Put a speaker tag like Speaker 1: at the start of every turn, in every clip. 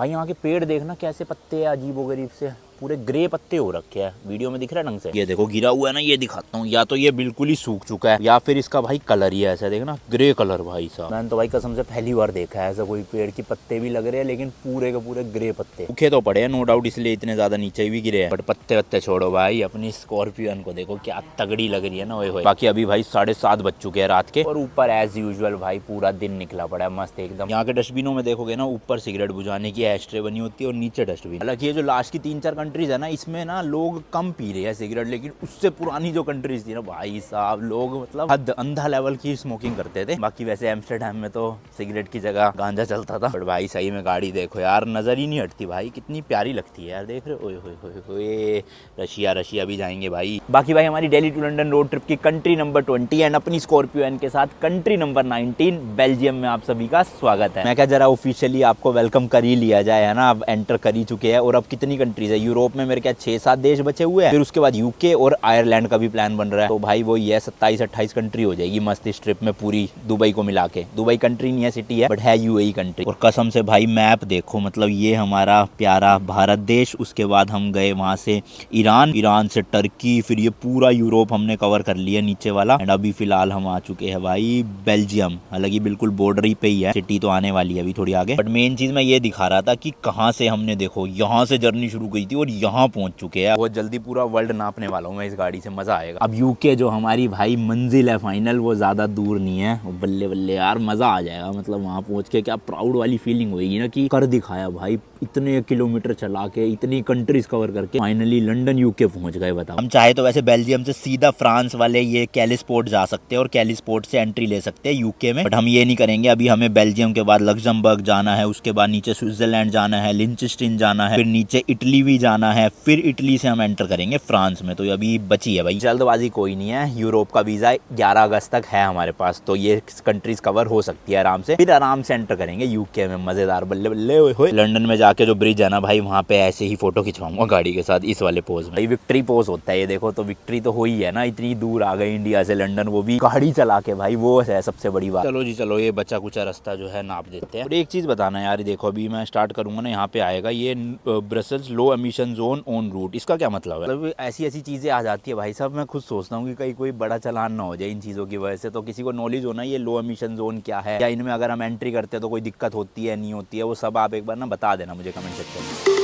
Speaker 1: भाई यहाँ के पेड़ देखना कैसे पत्ते हैं अजीबोगरीब से, पूरे ग्रे पत्ते हो रखे हैं। वीडियो में दिख रहा है ढंग से? ये देखो गिरा हुआ है ना, ये दिखाता हूँ। या तो ये बिल्कुल ही सूख चुका है या फिर इसका भाई कलर ही ऐसा देखना, ग्रे कलर। भाई साहब मैंने तो भाई कसम से पहली बार देखा है ऐसा कोई पेड़ की पत्ते भी लग रहे हैं लेकिन पूरे के पूरे ग्रे पत्ते। सूखे तो पड़े हैं नो डाउट, इसलिए इतने ज्यादा नीचे भी गिरे हैं, बट पत्ते वत्ते छोड़ो भाई। अपनी स्कॉर्पियन को देखो क्या तगड़ी लग रही है ना। ओए बाकी अभी भाई 7:30 बज चुके हैं रात के, और ऊपर एज यूजुअल भाई पूरा दिन निकला पड़ा है मस्त एकदम। यहाँ के डस्टबिनों में देखोगे ना, ऊपर सिगरेट बुझाने की एस्ट्रे बनी होती है और नीचे डस्टबिन। हालांकि ये जो लास्ट की 3-4 कंट्रीज है ना, इसमें ना लोग कम पी रहे हैं सिगरेट, लेकिन उससे पुरानी जो कंट्रीज थी ना भाई साहब, लोग मतलब हद अंधा लेवल की स्मोकिंग करते थे। बाकी वैसे एम्स्टरडैम में तो सिगरेट की जगह गांजा चलता था। बट भाई सही में गाड़ी देखो यार, नजर ही नहीं हटती भाई, कितनी प्यारी लगती है यार। देख रहे हो, ओए रशिया भी जाएंगे भाई। बाकी भाई हमारी Delhi to London road trip की कंट्री नंबर 20 एंड अपनी स्कॉर्पियो एन के साथ कंट्री नंबर 19 बेल्जियम में आप सभी का स्वागत है। मैं क्या जरा ऑफिशियली आपको वेलकम कर ही लिया जाए, है ना। अब एंटर कर ही चुके हैं। और अब कितनी कंट्रीज है यूरोप में, मेरे क्या 6-7 देश बचे हुए हैं। फिर उसके बाद यूके और आयरलैंड का भी प्लान बन रहा है। तो भाई वो ये 27-28 कंट्री हो जाएगी मस्त इस ट्रिप में पूरी, दुबई को मिला के। दुबई कंट्री नहीं है, सिटी है, बट है यूएई कंट्री। और कसम से भाई मैप देखो, मतलब ये हमारा प्यारा भारत देश, उसके बाद हम गए वहां से ईरान से टर्की, फिर ये पूरा यूरोप हमने कवर कर लिया नीचे वाला। एंड अभी फिलहाल हम आ चुके हैं भाई बेल्जियम। हालांकि बिल्कुल बॉर्डर ही पे ही है, सिटी तो आने वाली है अभी थोड़ी आगे। बट मेन चीज मैं ये दिखा रहा था कि कहाँ से हमने देखो यहाँ से जर्नी शुरू की थी और यहाँ पहुंच चुके हैं। बहुत जल्दी पूरा वर्ल्ड नापने वाला हूँ मैं इस गाड़ी से, मजा आएगा। अब यूके जो हमारी भाई मंजिल है फाइनल, वो ज्यादा दूर नहीं है। बल्ले बल्ले यार मजा आ जाएगा। मतलब वहाँ पहुंच के क्या प्राउड वाली फीलिंग होगी ना कि कर दिखाया भाई, इतने किलोमीटर चला के इतनी कंट्रीज कवर करके फाइनली लंदन यूके पहुंच गए। बताओ, हम चाहे तो वैसे बेल्जियम से सीधा फ्रांस वाले ये कैलिसपोर्ट जा सकते हैं और कैलिसपोर्ट से एंट्री ले सकते हैं यूके में, बट हम ये नहीं करेंगे। अभी हमें बेल्जियम के बाद लग्जमबर्ग जाना है, उसके बाद नीचे स्विट्जरलैंड जाना है, लिंचस्टीन जाना है, फिर नीचे इटली भी जाना है, फिर इटली से हम एंटर करेंगे फ्रांस में। तो अभी बची है भाई, जल्दबाजी कोई नहीं है। यूरोप का वीजा 11 अगस्त तक है हमारे पास, तो ये कंट्रीज कवर हो सकती है आराम से। फिर आराम से एंटर करेंगे यूके में, मजेदार बल्ले बल्ले हुए। लंदन में जाके जो ब्रिज है ना भाई, वहाँ पे ऐसे ही फोटो खिंचवाऊंगा गाड़ी के साथ, इस वाले पोज में। भाई विक्ट्री पोज होता है ये, देखो तो विक्ट्री तो हुई है ना, इतनी दूर आ गए इंडिया से लंदन, वो भी गाड़ी चला के भाई, वो है सबसे बड़ी बात। चलो जी चलो, ये बचा कुचा रास्ता जो है नाप देते हैं। और एक चीज बताना यार, देखो अभी मैं स्टार्ट करूंगा ना, यहाँ पे आएगा ये Brussels low emission zone on route. इसका क्या मतलब है? मतलब ऐसी ऐसी चीजें आ जाती है भाई साहब, मैं खुद सोचता हूँ कि कहीं कोई बड़ा चलान ना हो जाए इन चीजों की वजह से। तो किसी को नॉलेज होना, ये लो एमिशन जोन क्या है, या इनमें अगर हम एंट्री करते हैं तो कोई दिक्कत होती है नहीं होती है, वो सब आप एक बार ना बता देना मुझे कमेंट सेक्शन में।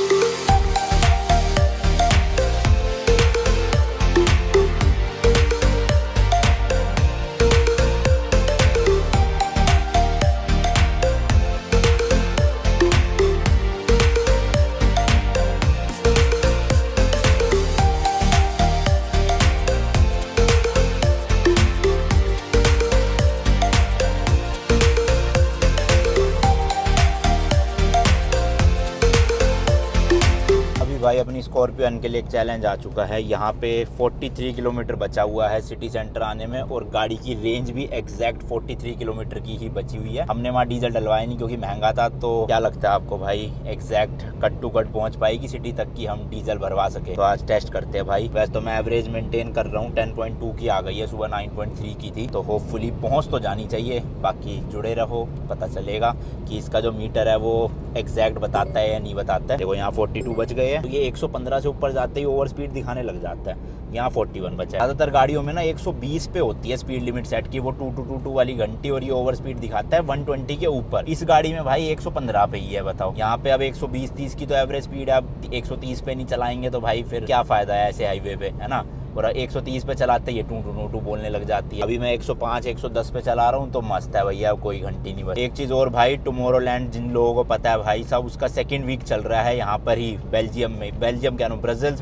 Speaker 1: भाई अपनी स्कॉर्पियो एन के लिए एक चैलेंज आ चुका है। यहाँ पे 43 किलोमीटर बचा हुआ है सिटी सेंटर आने में, और गाड़ी की रेंज भी एग्जैक्ट 43 किलोमीटर की ही बची हुई है। हमने वहाँ डीजल डलवाया नहीं क्योंकि महंगा था। तो क्या लगता है आपको भाई, एग्जैक्ट कट टू कट पहुँच पाएगी सिटी तक की हम डीजल भरवा सके? तो आज टेस्ट करते हैं भाई। वैसे तो मैं एवरेज मेंटेन कर रहा हूँ, 10.2 की आ गई है, सुबह 9.3 की थी, तो होपफुली पहुँच तो जानी चाहिए। बाकी जुड़े रहो, पता चलेगा कि इसका जो मीटर है वो एग्जैक्ट बताता है या नहीं बताता है। देखो यहाँ 42 बच गए हैं, ये 115 से ऊपर जाते ही ओवर स्पीड दिखाने लग जाता है। यहाँ 41 बचा है। ज्यादातर गाड़ियों में ना 120 पे होती है स्पीड लिमिट सेट की, वो 2222 वाली घंटी, और ये ओवर स्पीड दिखाता है 120 के ऊपर। इस गाड़ी में भाई 115 पे ही है, बताओ। यहाँ पे अब 120-30 की तो एवरेज स्पीड है, अब 130 पे नहीं चलाएंगे तो भाई फिर क्या फायदा है ऐसे हाईवे पे, है ना। और 130 पे चलाते ये टू टू टू बोलने लग जाती है। अभी मैं 105-110 पे चला रहा हूँ तो मस्त है भैया, कोई घंटी नहीं बस। एक चीज और भाई, टुमारोलैंड जिन लोगों को पता है भाई साहब, उसका सेकंड वीक चल रहा है यहाँ पर ही बेल्जियम में। बेल्जियम क्या, ब्रसेल्स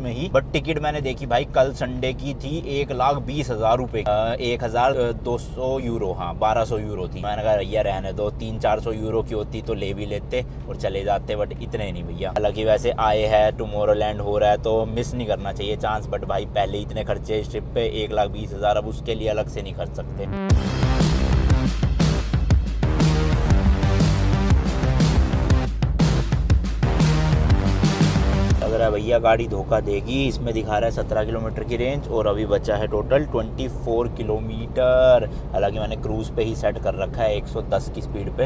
Speaker 1: में ही। बट टिकट मैंने देखी भाई, कल संडे की थी 1,20,000 रुपए, 1,200 यूरो, हाँ 1,200 यूरो थी। मैंने कहा भैया रहने दो, 300-400 यूरो की होती तो ले भी लेते और चले जाते, बट इतने नहीं भैया। हालांकि वैसे आए हैं, टुमारोलैंड हो रहा है तो मिस नहीं करना चाहिए चांस, बट भाई पहले इतने खर्चे इस ट्रिप पे, 1,20,000, अब उसके लिए अलग से नहीं खर्च सकते। लग रहा है भैया गाड़ी धोखा देगी। इसमें दिखा रहा है 17 किलोमीटर की रेंज और अभी बचा है टोटल 24 किलोमीटर। हालांकि मैंने क्रूज़ पे ही सेट कर रखा है 110 की स्पीड पे।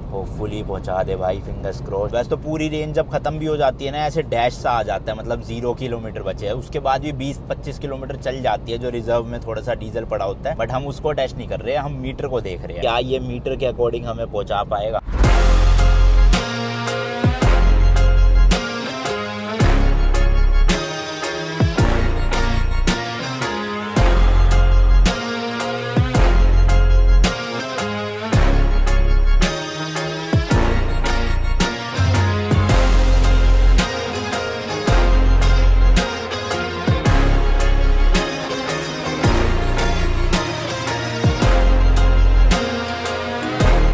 Speaker 1: होपफुली पहुंचा दे भाई, फिंगर्स क्रॉस। वैसे तो पूरी रेंज जब खत्म भी हो जाती है ना, ऐसे डैश सा आ जाता है, मतलब 0 किलोमीटर बचे है। उसके बाद भी 20-25 किलोमीटर चल जाती है, जो रिजर्व में थोड़ा सा डीजल पड़ा होता है। बट हम उसको डैश नहीं कर रहे हैं, हम मीटर को देख रहे हैं, क्या ये मीटर के अकॉर्डिंग हमें पहुंचा पाएगा।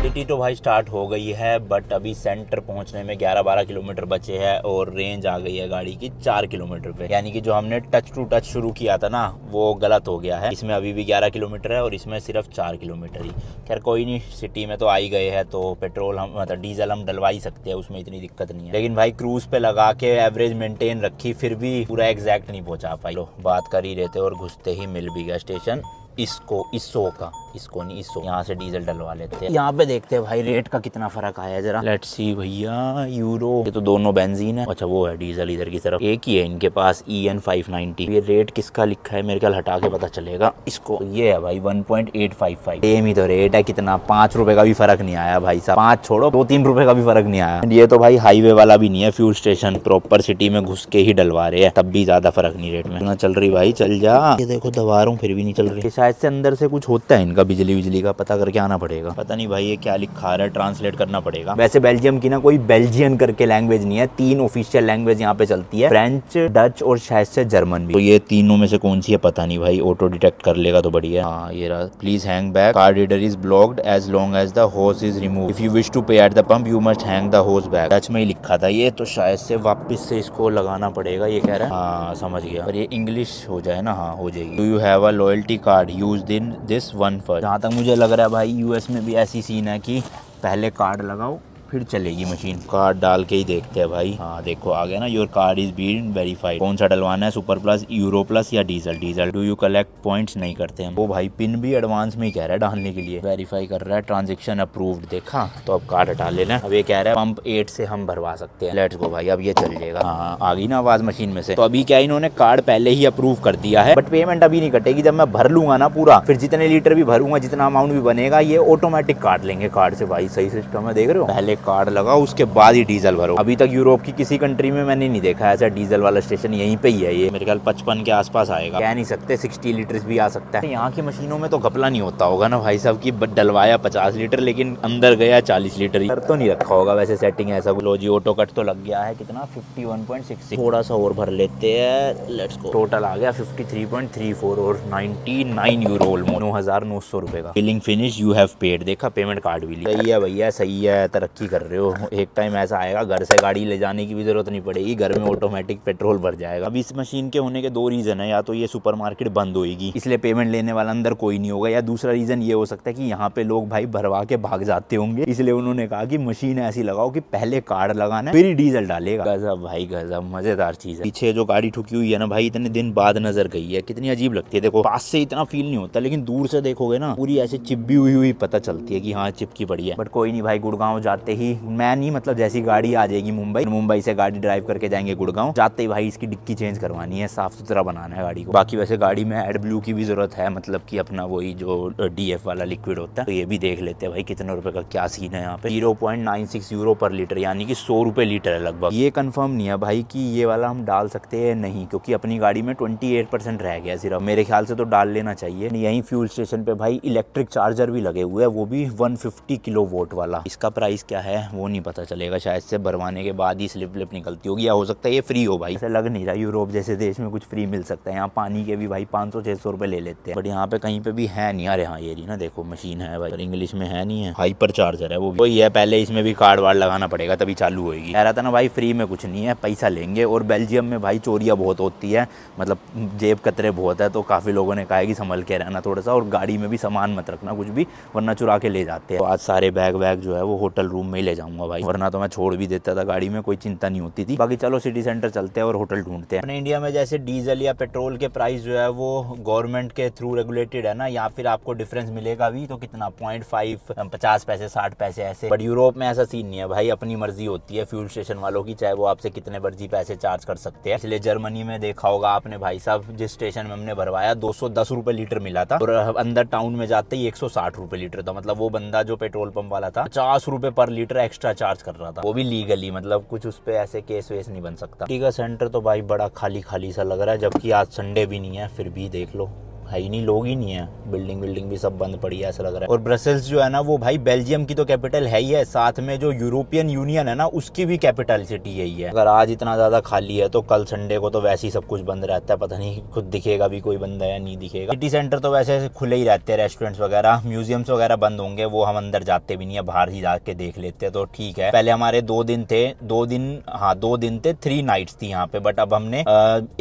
Speaker 1: सिटी तो भाई स्टार्ट हो गई है, बट अभी सेंटर पहुंचने में 11-12 किलोमीटर बचे हैं और रेंज आ गई है गाड़ी की 4 किलोमीटर पे। यानी कि जो हमने टच टू टच शुरू किया था ना, वो गलत हो गया है। इसमें अभी भी 11 किलोमीटर है और इसमें सिर्फ 4 किलोमीटर ही। खैर कोई नहीं, सिटी में तो आ ही गए हैं तो पेट्रोल हम मतलब डीजल हम डलवा ही सकते हैं, उसमें इतनी दिक्कत नहीं है। लेकिन भाई क्रूज पे लगा के एवरेज मेंटेन रखी, फिर भी पूरा एग्जैक्ट नहीं पहुंचा पाई। लो बात कर ही रहते और घुसते ही मिल भी गया स्टेशन इसको नहीं, यहाँ से डीजल डलवा लेते हैं। यहाँ पे देखते हैं भाई रेट का कितना फर्क आया है जरा। लेट्स सी भैया, यूरो, ये तो दोनों बेंजीन है। अच्छा वो है डीजल इधर की तरफ, एक ही है इनके पास EN 590। ये रेट किसका लिखा है मेरे ख्याल हटा के पता चलेगा इसको। ये है भाई 1.855, सेम ही तो रेट है। कितना 5 रुपए का भी फर्क नहीं आया भाई साहब, 5 छोड़ो 2-3 रुपए का भी फर्क नहीं आया। ये तो भाई हाईवे वाला भी नहीं है, फ्यूल स्टेशन प्रॉपर सिटी में घुस के ही डलवा रहे हैं, तब भी ज्यादा फर्क नहीं रेट में। चल रही भाई, चल जा। ये देखो दबा रहा हूँ फिर भी नहीं चल रही। शायद से अंदर से कुछ होता है इनका बिजली का, पता करके आना पड़ेगा। पता नहीं भाई ये क्या लिखा रहा है, ट्रांसलेट करना पड़ेगा। वैसे बेल्जियम की ना कोई बेल्जियन करके लैंग्वेज नहीं है, 3 ऑफिशियल लैंग्वेज यहाँ पे चलती है, फ्रेंच, डच और शायद से जर्मन भी। तो ये तीनों में से कौन सी है पता नहीं भाई, ऑटो डिटेक्ट कर लेगा तो बढ़िया। हाँ ये रहा, please hang back, car reader is blocked as long as the hose is remove, if you wish to pay at the pump you must hang the hose back. Dutch में ही लिखा था ये, तो शायद से वापस से इसको लगाना पड़ेगा, ये कह रहा है। हाँ समझ गया, पर ये इंग्लिश हो जाए ना, हाँ हो जाएगी। Do you have a loyalty card, use in this one first. जहाँ तक मुझे लग रहा है भाई US में भी ऐसी सीन है कि पहले कार्ड लगाओ फिर चलेगी मशीन। कार्ड डाल के ही देखते हैं भाई। हाँ देखो आ गया ना, your card is been verified. कौन सा डलवाना है, सुपर प्लस, यूरो प्लस या diesel. Do you collect points, नहीं करते हैं वो भाई। पिन भी एडवांस में ही कह रहा है डालने के लिए, वेरीफाई कर रहा है। ट्रांजेक्शन अप्रूव्ड, देखा तो अब कार्ड हटा लेना। अब ये कह रहा है पंप 8 से हम भरवा सकते हैं। लेट्स गो भाई, अब ये चल जाएगा। हाँ आ गई ना आवाज मशीन में से। तो अभी क्या इन्होंने कार्ड पहले ही अप्रूव कर दिया है, बट पेमेंट अभी नहीं कटेगी। जब मैं भर लूंगा ना पूरा, फिर जितने लीटर भी भरूंगा, जितना अमाउंट भी बनेगा, ये ऑटोमेटिक काट लेंगे कार्ड से। भाई सही सिस्टम है, देख रहे हो। पहले कार्ड लगाओ उसके बाद ही डीजल भरो। अभी तक यूरोप की किसी कंट्री में मैंने नहीं देखा ऐसा डीजल वाला स्टेशन, यहीं पे ही है ये। मेरे ख्याल 55 के आसपास आएगा, कह नहीं सकते, 60 लीटर भी आ सकता है। यहाँ की मशीनों में तो घपला नहीं होता होगा ना भाई साहब, की डलवाया 50 लीटर लेकिन अंदर गया 40 लीटर। कर तो नहीं रखा होगा वैसे सेटिंग ऐसा। लो जी ऑटो कट तो लग गया है, कितना 51.66। थोड़ा सा और भर लेते हैं, लेट्स गो। टोटल आ गया 53.34 और 99 यूरो, ऑलमोस्ट 9,900 रुपए का। Billing finish, you have paid, देखा पेमेंट कार्ड भी लिया। सही है भैया, सही है, तरक्की कर रहे हो। एक टाइम ऐसा आएगा घर से गाड़ी ले जाने की भी जरूरत नहीं पड़ेगी, घर में ऑटोमेटिक पेट्रोल भर जाएगा। अब इस मशीन के होने के 2 रीजन है, या तो ये सुपरमार्केट बंद होगी इसलिए पेमेंट लेने वाला अंदर कोई नहीं होगा, या दूसरा रीजन ये हो सकता है कि यहाँ पे लोग भाई भरवा के भाग जाते होंगे, इसलिए उन्होंने कहा कि मशीन ऐसी लगाओ कि पहले कार्ड लगाना है फिर ही डीजल डालेगा। गजब भाई गजब, मजेदार चीज है। पीछे जो गाड़ी ठुकी हुई है ना भाई, इतने दिन बाद नजर गई है, कितनी अजीब लगती है। देखो पास से इतना फील नहीं होता, लेकिन दूर से देखोगे ना पूरी ऐसे चिपी हुई पता चलती है कि हाँ चिपकी पड़ी है। बट कोई नहीं भाई, गुड़गांव जाते ही मैं नहीं, मतलब जैसी गाड़ी आ जाएगी मुंबई से गाड़ी ड्राइव करके जाएंगे गुड़गांव, जाते ही भाई इसकी डिक्की चेंज करवानी है, साफ सुथरा बनाना है गाड़ी को। बाकी वैसे गाड़ी में एड ब्लू की भी जरूरत है, मतलब कि अपना वही जो DF वाला लिक्विड होता है, तो ये भी देख लेते हैं भाई कितने रुपए का क्या सीन है यहाँ पे। 0.96 यूरो पर लीटर, यानी कि 100 रुपए लीटर है लगभग। ये कंफर्म नहीं है भाई कि ये वाला हम डाल सकते हैं नहीं, क्योंकि अपनी गाड़ी में 28% रह गया सिर्फ। मेरे ख्याल से तो डाल लेना चाहिए। यहीं फ्यूल स्टेशन पे भाई इलेक्ट्रिक चार्जर भी लगे हुए हैं, वो भी 150 किलोवाट वाला। इसका प्राइस क्या है वो नहीं पता चलेगा, शायद से भरवाने के बाद ही स्लिप निकलती होगी, या हो सकता है ये फ्री हो भाई। ऐसा लग नहीं रहा यूरोप जैसे देश में कुछ फ्री मिल सकता है। यहाँ पानी के भी भाई 500-600 रुपए ले लेते हैं, बट यहाँ पे कहीं पे भी है नहीं। अरे हाँ ये रही ना, देखो मशीन है भाई, पर इंग्लिश में है नहीं है। हाइपर चार्जर है वो भी, वही है। पहले इसमें भी कार्ड वार्ड लगाना पड़ेगा तभी चालू होगी। कह रहा था ना भाई फ्री में कुछ नहीं है, पैसा लेंगे। और बेल्जियम में भाई चोरियाँ बहुत होती है, मतलब जेब कतरे बहुत है, तो काफी लोगों ने कहा है कि संभल के रहना थोड़ा सा, और गाड़ी में भी सामान मत रखना कुछ भी, वरना चुरा के ले जाते हैं। तो आज सारे बैग वैग जो है वो होटल रूम में ही ले जाऊंगा भाई, वरना तो मैं छोड़ भी देता था गाड़ी में, कोई चिंता नहीं होती थी। बाकी चलो सिटी सेंटर चलते हैं और होटल ढूंढते हैं। अपने इंडिया में जैसे डीजल या पेट्रोल के प्राइस जो है वो गवर्नमेंट के थ्रू रेगुलेटेड है ना, या फिर आपको डिफरेंस मिलेगा भी तो कितना 0.5 50 पैसे 60 पैसे ऐसे। बट यूरोप में ऐसा सीन नहीं है भाई, अपनी मर्जी होती है फ्यूल स्टेशन वालों की, चाहे वो आपसे कितने मर्जी पैसे चार्ज कर सकते हैं। इसलिए जर्मनी में देखा होगा आपने भाई साहब, जिस स्टेशन में हमने भरवाया 210 रुपए लीटर मिला था, और अंदर टाउन में जाते ही 160 रुपए लीटर था। मतलब वो बंदा जो पेट्रोल पंप वाला था 50 रुपए पर लीटर एक्स्ट्रा चार्ज कर रहा था, वो भी लीगली। मतलब कुछ उस पे ऐसे केस वेस नहीं बन सकता। टीका सेंटर तो भाई बड़ा खाली खाली सा लग रहा है, जबकि आज संडे भी नहीं है, फिर भी देख लो है ही नहीं, लोग ही नहीं है। बिल्डिंग भी सब बंद पड़ी है ऐसा लग रहा है। और ब्रसेल्स जो है ना वो भाई बेल्जियम की तो कैपिटल है ही है, साथ में जो यूरोपियन यूनियन है ना उसकी भी कैपिटल सिटी यही है। अगर आज इतना ज्यादा खाली है तो कल संडे को तो वैसे ही सब कुछ बंद रहता है, पता नहीं खुद दिखेगा भी कोई बंदा या नहीं दिखेगा। सिटी सेंटर तो वैसे खुले ही रहते हैं, रेस्टोरेंट्स वगैरह म्यूजियम्स वगैरह बंद होंगे, वो हम अंदर जाते भी नहीं है, बाहर ही जाके देख लेते हैं तो ठीक है। पहले हमारे 2 दिन थे, 2 दिन थे, 3 नाइट्स थी यहाँ पे, बट अब हमने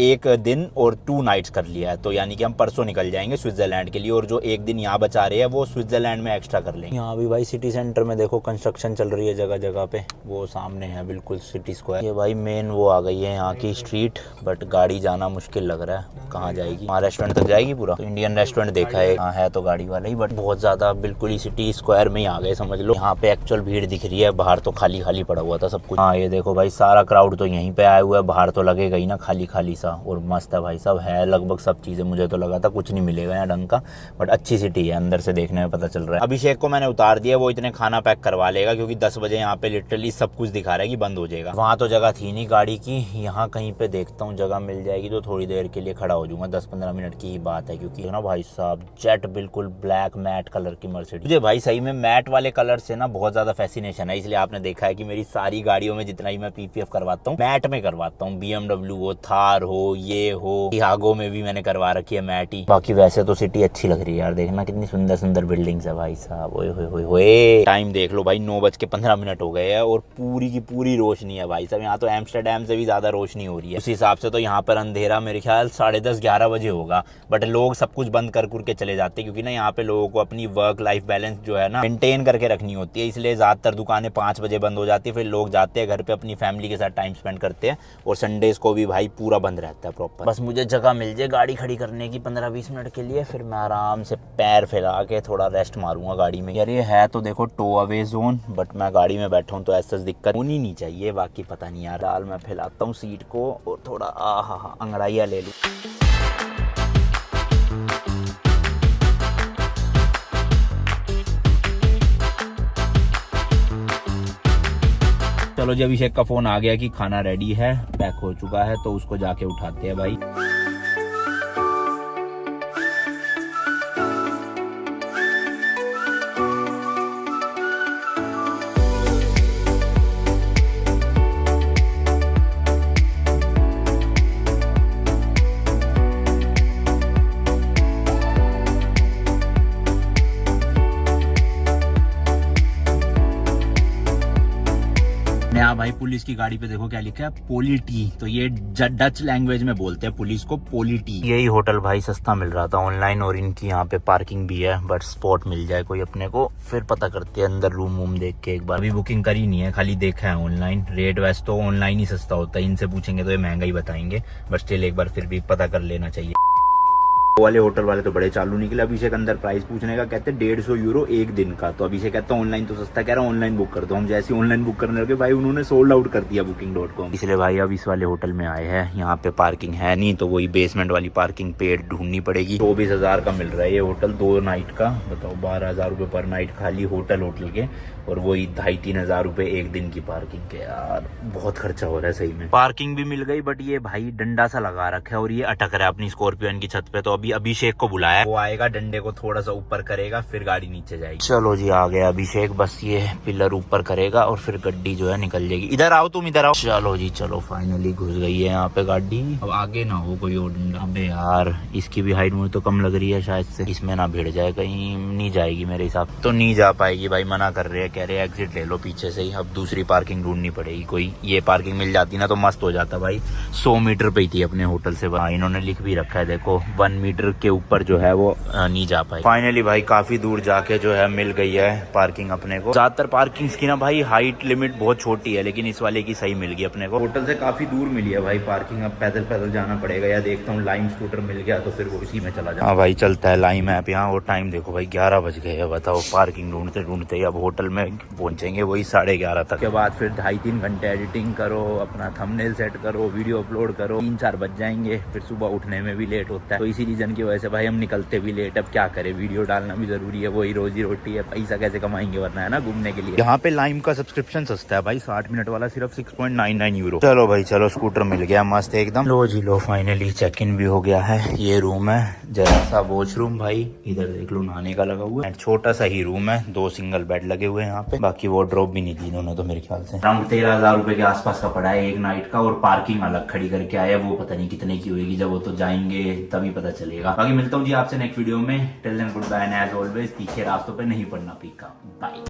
Speaker 1: 1 दिन और 2 नाइट्स कर लिया है, तो यानी कि हम परसों निकल जाएंगे स्विट्जरलैंड के लिए, और जो 1 दिन यहाँ बचा रहे हैं वो स्विट्जरलैंड में एक्स्ट्रा कर लेंगे। यहाँ भी भाई सिटी सेंटर में देखो कंस्ट्रक्शन चल रही है जगह जगह पे, वो सामने है बिल्कुल सिटी स्क्वायर। ये भाई मेन वो आ गई है यहाँ की स्ट्रीट, बट गाड़ी जाना मुश्किल लग रहा है, कहाँ जाएगी? वहाँ रेस्टोरेंट तक जाएगी पूरा, तो इंडियन रेस्टोरेंट देखा है, हाँ है तो गाड़ी वाला ही, बट बहुत ज्यादा बिल्कुल ही सिटी स्क्वायर में ही आ गए समझ लो। यहाँ पे एक्चुअल भीड़ दिख रही है, बाहर तो खाली खाली पड़ा हुआ था सब कुछ। हाँ ये देखो भाई सारा क्राउड तो यहीं पे आया हुआ है, बाहर तो लगेगा ही ना खाली खाली सा, और मस्त है भाई साहब, है लगभग सब चीजें। मुझे तो लगा था कुछ नहीं मिलेगा यहाँ ढंग का, बट अच्छी सिटी है, अंदर से देखने में पता चल रहा है। अभिषेक को मैंने उतार दिया, वो इतने खाना पैक करवा लेगा, क्योंकि 10 बजे यहाँ पे लिटरली सब कुछ दिखा रहा है कि बंद हो जाएगा। वहाँ तो जगह थी नहीं गाड़ी की, यहाँ कहीं पे देखता हूँ जगह मिल जाएगी तो थोड़ी देर के लिए खड़ा हो जाऊंगा, 10-15 मिनट की ही बात है। क्योंकि ना भाई साहब जेट बिल्कुल ब्लैक मैट कलर की मर्सिडीज, मुझे भाई सही में मैट वाले कलर से ना बहुत ज्यादा फैसिनेशन है, इसलिए आपने देखा है कि मेरी सारी गाड़ियों में जितना ही मैं पीपीएफ करवाता हूँ मैट में करवाता हूँ। BMW हो, थार हो, ये हो, टियागो में भी मैंने करवा रखी है मैट ही। बाकी वैसे तो सिटी अच्छी लग रही है यार, देखना कितनी सुंदर सुंदर बिल्डिंग्स है भाई साहब। ओए होए होए, टाइम देख लो भाई 9:15 हो गए हैं और पूरी की पूरी रोशनी है भाई साहब। यहाँ तो एम्स्टरडेम से भी ज्यादा रोशनी हो रही है, उस हिसाब से तो यहाँ पर अंधेरा मेरे ख्याल 10:30-11 बजे होगा, बट लोग सब कुछ बंद कर के चले जाते हैं, क्योंकि ना यहाँ पे लोगों को अपनी वर्क लाइफ बैलेंस जो है ना मेंटेन करके रखनी होती है, इसलिए ज्यादातर दुकानें 5 बजे बंद हो जाती है। फिर लोग जाते हैं घर पे अपनी फैमिली के साथ टाइम स्पेंड करते हैं, और संडेज को भी भाई पूरा बंद रहता है प्रॉपर। बस मुझे जगह मिल जाए गाड़ी खड़ी करने की 15-20 मिनट के लिए, फिर मैं आराम से पैर फैला के थोड़ा रेस्ट मारूंगा गाड़ी में। यार ये है तो देखो टो अवे जोन, बट मैं गाड़ी में बैठा हूँ तो ऐसा दिक्कत होनी नहीं चाहिए। बाकी पता नहीं यार, दाल मैं फैलाता हूँ सीट को और थोड़ा अंगड़ाइया ले लूँ। चलो जी, अभिषेक का फोन आ गया कि खाना रेडी है, पैक हो चुका है, तो उसको जाके उठाते हैं भाई। नया भाई पुलिस की गाड़ी पे देखो क्या लिखा है, पोलिटी, तो ये डच लैंग्वेज में बोलते हैं पुलिस को, पोलिटी। यही होटल भाई सस्ता मिल रहा था ऑनलाइन, और इनकी यहाँ पे पार्किंग भी है, बट स्पॉट मिल जाए कोई अपने को फिर पता करते हैं अंदर रूम वूम देख के। एक बार अभी बुकिंग करी नहीं है, खाली देखा है ऑनलाइन। रेट वैसे तो ऑनलाइन ही सस्ता होता है, इनसे पूछेंगे तो ये महंगा ही बताएंगे, बट स्टिल एक बार फिर भी पता कर लेना चाहिए। वाले होटल वाले तो बड़े चालू निकले। अभिषेक अंदर प्राइस पूछने का, कहते हैं 150 यूरो 1 दिन का, तो अभिषेक कहता है ऑनलाइन तो सस्ता, कह रहा ऑनलाइन बुक कर दो। हम जैसे ऑनलाइन बुक करने लगे भाई उन्होंने सोल्ड आउट कर दिया booking.com। इसलिए भाई अब इस वाले होटल में आए हैं, यहाँ पे पार्किंग है नहीं, तो वही बेसमेंट वाली पार्किंग पेड ढूंढनी पड़ेगी। 24,000 का मिल रहा है ये होटल 2 नाइट का, बताओ 12,000 रुपये पर नाइट खाली होटल के, और वही 2,500-3,000 रुपए 1 दिन की पार्किंग के। यार बहुत खर्चा हो रहा है सही में। पार्किंग भी मिल गई, बट ये भाई डंडा सा लगा रखा है और ये अटक रहा है अपनी स्कॉर्पियन की छत पे, तो अभी अभिषेक को बुलाया, वो आएगा डंडे को थोड़ा सा ऊपर करेगा फिर गाड़ी नीचे जाएगी। चलो जी आ गया अभिषेक, बस ये पिलर ऊपर करेगा और फिर गड्डी जो है निकल जाएगी। इधर आओ तुम, इधर आओ। चलो जी चलो, फाइनली घुस गई है यहाँ पे गाड़ी। अब आगे ना हो कोई और डंडा। अबे यार इसकी भी हाइट मुझे तो कम लग रही है, शायद से इसमें ना भिड़ जाए, कहीं नहीं जाएगी मेरे हिसाब तो, नहीं जा पाएगी भाई, मना कर रहे हैं कह रहे एग्जिट ले लो पीछे से ही, अब दूसरी पार्किंग ढूंढनी पड़ेगी कोई। ये पार्किंग मिल जाती ना तो मस्त हो जाता भाई। 100 मीटर पे ही थी अपने होटल से। इन्होंने लिख भी रखा है देखो, 1 मीटर के ऊपर जो है वो नहीं जा पाए। फाइनली भाई काफी दूर जाके जो है मिल गई है पार्किंग अपने को। ज्यादातर पार्किंग की ना भाई हाइट लिमिट बहुत छोटी है, लेकिन इस वाले की सही मिल गई अपने को। होटल से काफी दूर मिली है भाई पार्किंग, अब पैदल पैदल जाना पड़ेगा, या देखता हूँ लाइम स्कूटर मिल गया तो फिर वो इसी में चला जाए। हाँ भाई चलता है लाइम ऐप यहाँ। और टाइम देखो भाई 11 बज गए हैं, बताओ पार्किंग ढूंढते ढूंढते अब होटल में पहुंचेंगे वही 11:30 तक। के बाद फिर 2.5-3 घंटे एडिटिंग करो, अपना थंबनेल सेट करो, वीडियो अपलोड करो, 3-4 बज जाएंगे। फिर सुबह उठने में भी लेट होता है, तो इसी रीजन की वजह से भाई हम निकलते भी लेट। अब क्या करें, वीडियो डालना भी जरूरी है, वही रोजी रोटी है, पैसा कैसे कमाएंगे वरना, है ना, घूमने के लिए। यहाँ पे लाइम का सब्सक्रिप्शन सस्ता है भाई, 60 मिनट वाला सिर्फ 6.99 यूरो। चलो भाई चलो, स्कूटर मिल गया मस्त एकदम। लो जी लो, फाइनली चेक इन भी हो गया है। ये रूम है, जरा सा वॉशरूम भाई, इधर देख लो नहाने का लगा हुआ है। छोटा सा ही रूम है, 2 सिंगल बेड लगे हुए हैं यहाँ पे। बाकी वार्डरोब भी नहीं दी इन्होंने तो मेरे ख्याल से। अराउंड 13,000 रुपए के आसपास का पड़ा है एक नाइट का। और पार्किंग अलग खड़ी करके आया, वो पता नहीं कितने की होगी, जब वो तो जाएंगे तभी पता चलेगा। बाकी मिलता हूँ जी आपसे नेक्स्ट वीडियो में। Till then good bye and as always, तीखे रास्तों पे नहीं पड़ना पीका। बाय।